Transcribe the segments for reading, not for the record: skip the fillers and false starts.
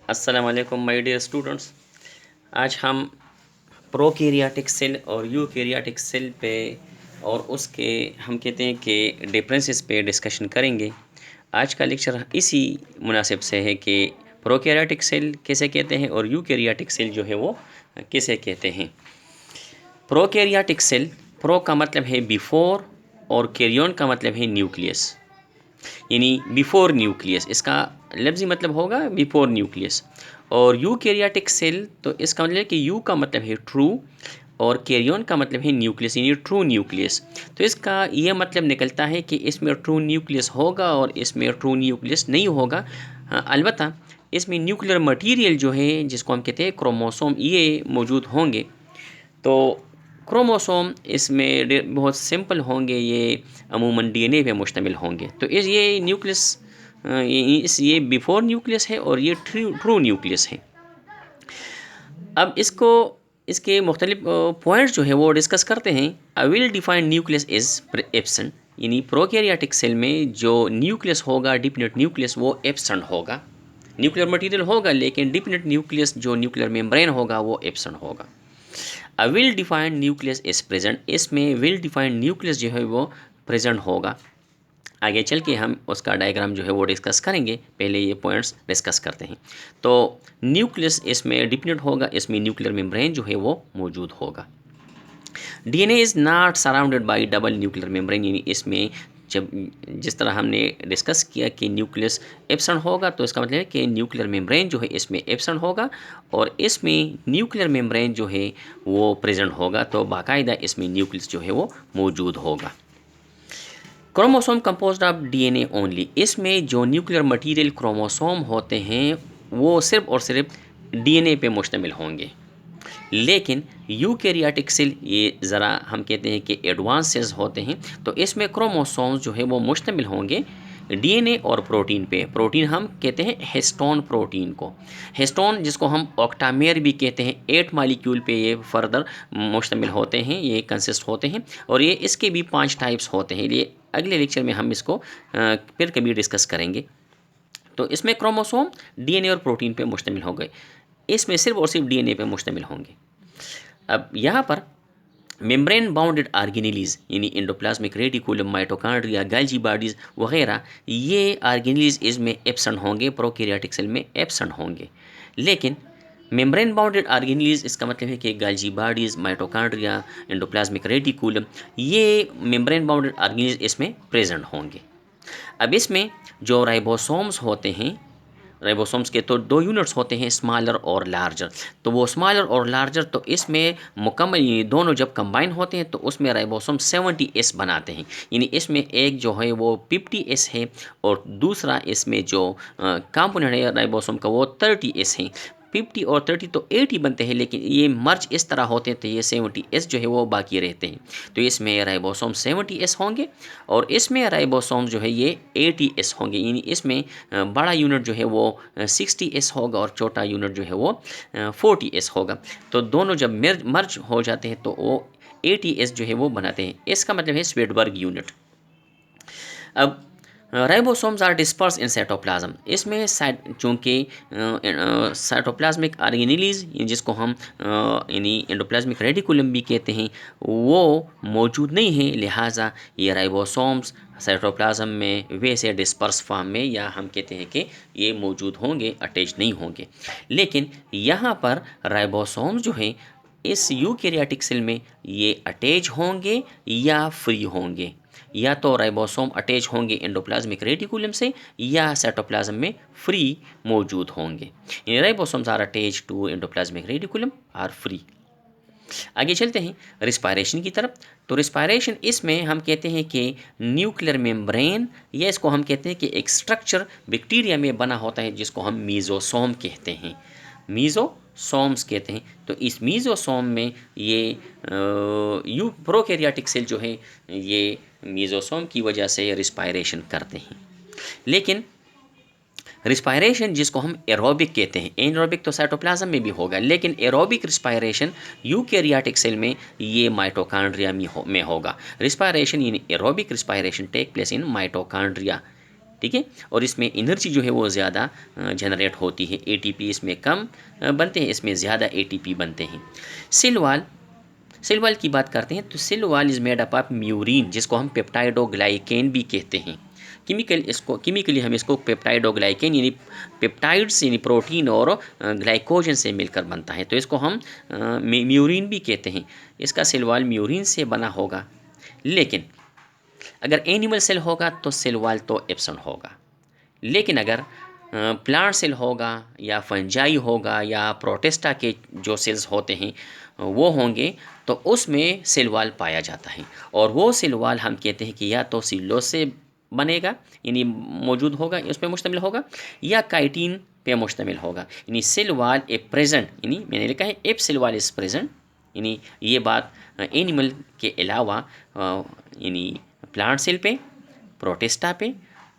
अस्सलाम वालेकुम my dear students. आज हम प्रोकैरियोटिक सेल और यूकैरियोटिक सेल पे और उसके हम कहते हैं कि डिफरेंसेस पे डिस्कशन करेंगे। आज का लेक्चर इसी मुनासिब से है कि प्रोकैरियोटिक सेल किसे कहते हैं और यूकैरियोटिक सेल जो है वो किसे कहते हैं। प्रोकैरियोटिक सेल, प्रो का मतलब है बिफोर और कैरियन का मतलब है न्यूक्लियस, यानी बिफोर न्यूक्लियस, इसका लफ्ज़ी मतलब होगा बिफोर न्यूक्लियस। और यूकैरियोटिक सेल, तो इसका मतलब है कि यू का मतलब है ट्रू और कैरियन का मतलब है न्यूक्लियस, यानी ट्रू न्यूक्लियस। तो इसका ये मतलब निकलता है कि इसमें ट्रू न्यूक्लियस होगा और इसमें ट्रू न्यूक्लियस नहीं होगा। हाँ, अलबत्ता इसमें न्यूक्लियर मटीरियल जो है जिसको हम कहते हैं क्रोमोसोम, ये मौजूद होंगे। तो क्रोमोसोम इसमें बहुत सिंपल होंगे, ये अमूमन डीएनए पे मुश्तमिल होंगे। तो ये न्यूक्लियस, ये बिफोर न्यूक्लियस है और ये ट्रू न्यूक्लियस है। अब इसको इसके मुख्तलिफ पॉइंट्स जो है वो डिस्कस करते हैं। I will define nucleus is absent, यानी प्रोकैरियोटिक सेल में जो न्यूक्लियस होगा, डिफिनिट न्यूक्लियस, वो एब्सेंट होगा। न्यूक्लियर मटीरियल होगा लेकिन डिफिनिट न्यूक्लियस, जो न्यूक्लियर मेम्ब्रेन होगा, वो एब्सेंट होगा। A well defined nucleus is present, इसमें वेल डिफाइंड न्यूक्लियस जो है वो प्रेजेंट होगा। आगे चल के हम उसका डायग्राम जो है वो डिस्कस करेंगे, पहले ये पॉइंट्स डिस्कस करते हैं। तो न्यूक्लियस इसमें डिफिनिट होगा, इसमें न्यूक्लियर मेम्ब्रेन जो है वो मौजूद होगा। DNA is not surrounded by double nuclear membrane, यानी इसमें जब जिस तरह हमने डिस्कस किया कि न्यूक्लियस एब्सेंट होगा, तो इसका मतलब है कि न्यूक्लियर मेम्ब्रेन जो है इसमें एब्सेंट होगा और इसमें न्यूक्लियर मेम्ब्रेन जो है वो प्रेजेंट होगा। तो बाकायदा इसमें न्यूक्लियस जो है वो मौजूद होगा। Chromosome composed of DNA only, इसमें जो न्यूक्लियर मटीरियल क्रोमोसोम होते हैं वो सिर्फ और सिर्फ डीएनए पे मुश्तमिल होंगे। लेकिन यूकैरियोटिक सेल ये ज़रा हम कहते हैं कि एडवांसेस होते हैं, तो इसमें क्रोमोसोम्स जो है वो मुश्तमिल होंगे डीएनए और प्रोटीन पे। प्रोटीन हम कहते हैं हिस्टोन प्रोटीन को, हिस्टोन जिसको हम ऑक्टामेर भी कहते हैं। 8 मालिक्यूल पे ये फर्दर मुश्तमिल होते हैं, ये कंसिस्ट होते हैं और ये इसके भी 5 टाइप्स होते हैं। ये अगले लेक्चर में हम इसको फिर कभी डिस्कस करेंगे। तो इसमें क्रोमोसोम डीएनए और प्रोटीन पे मुश्तमिल हो गए, इसमें सिर्फ और सिर्फ डीएनए पे मुश्तमिल होंगे। अब यहाँ पर मेम्ब्रेन बाउंडेड आर्गेनेलीज, यानी endoplasmic reticulum, mitochondria, Golgi bodies वगैरह, ये आर्गेनेलीज इसमें एब्सेंट होंगे, प्रोकैरियोटिक सेल में एब्सेंट होंगे। लेकिन मेम्ब्रेन बाउंडेड आर्गेनेलीज, इसका मतलब है कि Golgi bodies, mitochondria, endoplasmic reticulum, ये मेम्ब्रेन बाउंडेड आर्गेनेलीज इसमें प्रेजेंट होंगे। अब इसमें जो राइबोसोम्स होते हैं, राइबोसोम्स के तो 2 यूनिट्स होते हैं, स्मॉलर और लार्जर। तो वो स्मॉलर और लार्जर, तो इसमें मुकम्मल ये दोनों जब कंबाइन होते हैं तो उसमें राइबोसोम 70S बनाते हैं। यानी इसमें एक जो है वो 50S है और दूसरा इसमें जो कंपोनेंट है राइबोसोम का वो 30S है। 50 और 30 तो 80 बनते हैं, लेकिन ये मर्ज इस तरह होते हैं तो ये 70S जो है वो बाकी रहते हैं। तो इसमें राइबोसोम 70S होंगे और इसमें राइबोसोम जो है ये 80S होंगे। यानी इसमें बड़ा यूनिट जो है वो 60S होगा और छोटा यूनिट जो है वो 40S होगा। तो दोनों जब मर्ज हो जाते हैं तो वो 80S जो है वो बनाते हैं। इसका मतलब है स्वेडबर्ग यूनिट। अब ribosomes are disperse in cytoplasm, इसमें चूँकि साइटोप्लाज्मिक ऑर्गेनेलीज जिसको हम यानी एंडोप्लाज्मिक रेटिकुलम भी कहते हैं वो मौजूद नहीं है, लिहाजा ये राइबोसोम्स साइटोप्लाज्म में वैसे डिस्पर्स फॉर्म में, या हम कहते हैं कि ये मौजूद होंगे, अटैच नहीं होंगे। लेकिन यहाँ पर राइबोसोम्स जो हैं इस यूकैरियोटिक सेल में ये अटैच होंगे या फ्री होंगे। या तो राइबोसोम अटैच होंगे एंडोप्लाज्मिक रेटिकुलम से या साइटोप्लाज्म में फ्री मौजूद होंगे। Ribosomes are attach to endoplasmic reticulum or free. आगे चलते हैं रिस्पायरेशन की तरफ। तो रिस्पायरेशन, इसमें हम कहते हैं कि न्यूक्लियर मेम्ब्रेन, या इसको हम कहते हैं कि एक स्ट्रक्चर बैक्टीरिया में बना होता है जिसको हम मीजोसोम कहते हैं, मीजोसोम्स कहते हैं। तो इस मीजोसोम में ये प्रोकैरियोटिक सेल जो है ये मीजोसोम की वजह से रिस्पायरेशन करते हैं। लेकिन रिस्पायरेशन जिसको हम एरोबिक कहते हैं, एनरोबिक तो साइटोप्लाज्म में भी होगा, लेकिन एरोबिक रिस्पायरेशन यूकैरियोटिक सेल में ये माइटोकॉन्ड्रिया में होगा। रिस्पायरेशन यानी aerobic respiration take place in mitochondria. ठीक है। और इसमें एनर्जी जो है वो ज़्यादा जनरेट होती है, एटीपी इसमें कम बनते हैं, इसमें ज़्यादा एटीपी बनते हैं। सेल वॉल, सेल वॉल की बात करते हैं तो cell wall is made up of murein, जिसको हम पेप्टाइडोग्लाइकेन भी कहते हैं। केमिकली हम इसको पेप्टाइडोग्लाइकेन यानी पेप्टाइड्स यानी प्रोटीन और ग्लाइकोजन से मिलकर बनता है, तो इसको हम म्यूरिन भी कहते हैं। इसका सेल वॉल म्यूरिन से बना होगा। लेकिन अगर एनिमल सेल होगा तो सेल वॉल तो एब्सेंट होगा। लेकिन अगर प्लांट सेल होगा या फंजाई होगा या प्रोटेस्टा के जो सेल्स होते हैं वो होंगे, तो उसमें सेल वॉल पाया जाता है। और वो सेल वॉल हम कहते हैं कि या तो सिल्लोज से बनेगा यानी मौजूद होगा, उस पर मुश्तमिल होगा, या काइटिन पे मुश्तमिल होगा। यानी सेल वॉल ए प्रेजेंट, यानी मैंने लिखा है एप सेल वॉल इज प्रेजेंट, यानी ये बात एनिमल के अलावा यानी प्लांट सेल पे, प्रोटेस्टा पे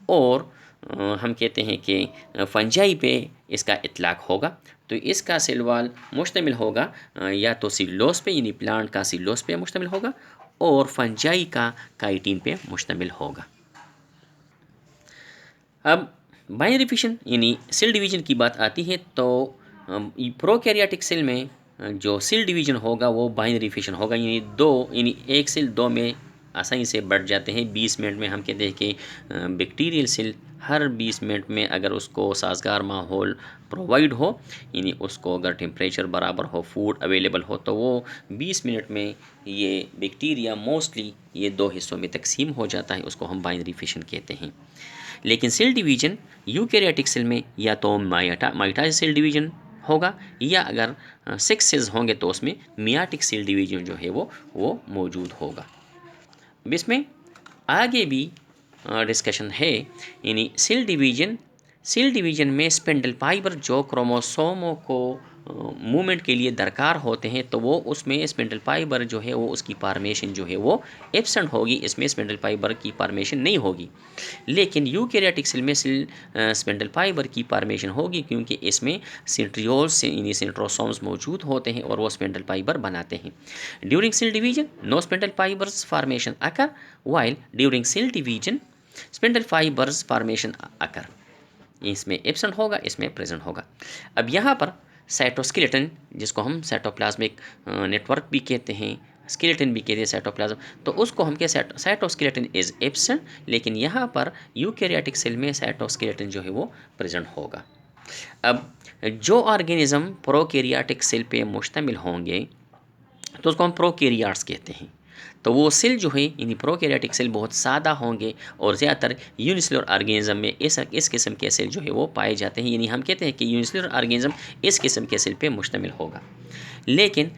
और हम कहते हैं कि फंजाई पे इसका इतलाक होगा। तो इसका सेल वॉल मुश्तमिल होगा या तो सिल्लोस पे यानी प्लांट का सिल्लोस पे मुश्तमिल होगा और फंजाई का काइटिन पे मुश्तमिल होगा। अब बाइनरी फिशन यानी सेल डिवीजन की बात आती है तो प्रोकैरियोटिक सेल में जो सेल डिवीजन होगा वो बाइनरी फिशन होगा, यानी दो, यानी एक सेल दो में आसानी से बढ़ जाते हैं 20 मिनट में। हम कहते हैं कि बैक्टीरियल सेल हर 20 मिनट में अगर उसको साजगार माहौल प्रोवाइड हो, यानी उसको अगर टेम्परेचर बराबर हो, फूड अवेलेबल हो, तो वो 20 मिनट में ये बैक्टीरिया मोस्टली ये दो हिस्सों में तकसीम हो जाता है, उसको हम बाइनरी फिशन कहते हैं। लेकिन सेल डिवीजन यूकैरियोटिक सेल में या तो माइटोसिस सेल डिवीजन होगा या अगर 6 सेल्स होंगे तो उसमें मियाटिक सेल डिवीजन जो है वो मौजूद होगा। अब इसमें आगे भी डिस्कशन है, यानी सेल डिवीजन में स्पिंडल फाइबर जो क्रोमोसोमों को मूवमेंट के लिए दरकार होते हैं, तो वो उसमें स्पिंडल फाइबर जो है वो उसकी फॉर्मेशन जो है वो एब्सेंट होगी, इसमें स्पिंडल फाइबर की फॉर्मेशन नहीं होगी। लेकिन यूकैरियोटिक सेल में स्पिंडल फाइबर की फॉर्मेशन होगी, क्योंकि इसमें सेंट्रियोल्स यानी सेंट्रोसोम्स मौजूद होते हैं और वो स्पिंडल फाइबर बनाते हैं। During cell division no spindle fibres formation occur, while during cell division spindle fibres formation occur. इसमें एब्सेंट होगा, इसमें प्रेजेंट होगा। अब यहाँ पर साइटोस्केलेटन, जिसको हम साइटोप्लाज्मिक नेटवर्क भी कहते हैं, स्केलेटन भी कहते हैं साइटोप्लाज्म, तो उसको हम कहते हैं साइटोस्केलेटन इज एब्सेंट। लेकिन यहाँ पर यूकैरियोटिक सेल में साइटोस्केलेटन जो है वो प्रेजेंट होगा। अब जो ऑर्गेनिज्म प्रोकैरियोटिक सेल पे मुश्तमिल होंगे तो उसको हम प्रोकैरियोट्स कहते हैं। तो वो सेल जो है यानी प्रोकैरियोटिक सेल बहुत सादा होंगे और ज़्यादातर यूनिसेलुलर ऑर्गेनिज्म में इस किस्म के सेल जो है वो पाए जाते हैं, यानी हम कहते हैं कि यूनिसेलुलर ऑर्गेनिज्म इस किस्म के सेल पे मुश्तमिल होगा। लेकिन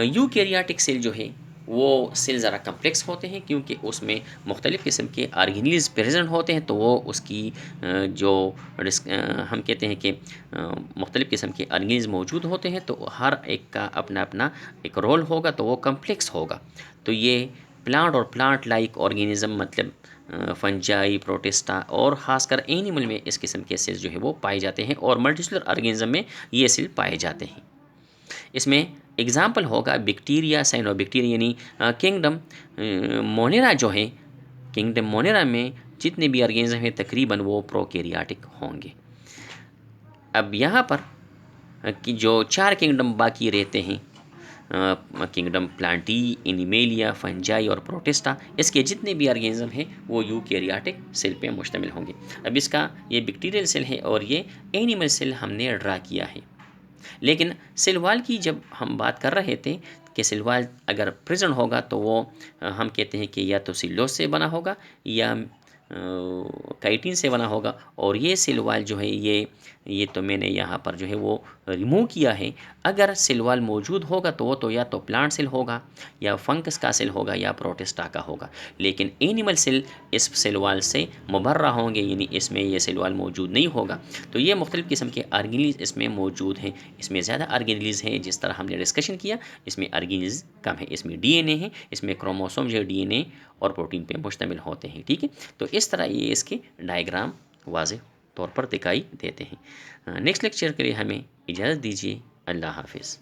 यूकैरियोटिक सेल जो है वो सेल ज़रा कम्प्लेक्स होते हैं, क्योंकि उसमें मुख्तलिफ़ किस्म के ऑर्गेनीज प्रेजेंट होते हैं, तो वो उसकी जो हम कहते हैं कि मुख्तलिफ़ किस्म के ऑर्गेनीज मौजूद होते हैं, तो हर एक का अपना अपना एक रोल होगा, तो वो कम्प्लेक्स होगा। तो ये प्लांट और प्लांट लाइक ऑर्गेनिज्म मतलब फंजाई, प्रोटिस्टा और ख़ासकर एनिमल में इस किस्म के सेल्स जो है वो पाए जाते हैं और मल्टीसेलुलर ऑर्गेनिज्म में ये सेल पाए जाते हैं। इसमें एग्जाम्पल होगा बैक्टीरिया, साइनोबैक्टीरिया यानी किंगडम मोनेरा जो है, किंगडम मोनेरा में जितने भी ऑर्गेनिज्म हैं तकरीबन वो प्रोकैरियोटिक होंगे। अब यहाँ पर कि जो 4 किंगडम बाकी रहते हैं, किंगडम प्लांटी, एनिमेलिया, फंजाई और प्रोटिस्टा, इसके जितने भी ऑर्गेनिज्म हैं वो यूकैरियोटिक सेल पे मुश्तमिल होंगे। अब इसका ये बैक्टीरियल सेल है और ये एनिमल सेल हमने ड्रा किया है। लेकिन सेल वॉल की जब हम बात कर रहे थे कि सेल वॉल अगर प्रेजेंट होगा तो वो हम कहते हैं कि या तो सिल्लोस से बना होगा या काइटिन से बना होगा। और ये सेल वॉल जो है ये तो मैंने यहाँ पर जो है वो रिमूव किया है। अगर सेल वॉल मौजूद होगा तो वो तो या तो प्लांट सेल होगा या फंगस का सेल होगा या प्रोटिस्टा का होगा। लेकिन एनिमल सेल इस सेल वॉल से मुबर्रा होंगे, यानी इसमें ये सेल वॉल मौजूद नहीं होगा। तो ये मुख्तलिफ़ किस्म के ऑर्गेनीज इसमें मौजूद हैं। इसमें ज़्यादा ऑर्गेनीज हैं, जिस तरह हमने डिस्कशन किया इसमें ऑर्गेनीज कम है। इसमें डीएनए है, इसमें क्रोमोसोम जो है डीएनए और प्रोटीन पे मुश्तमिल होते हैं। ठीक है, तो इस तरह ये इसके डायग्राम वाज़ेह तौर पर दिखाई देते हैं। नेक्स्ट लेक्चर के लिए हमें इजाज़त दीजिए। अल्लाह हाफिज़।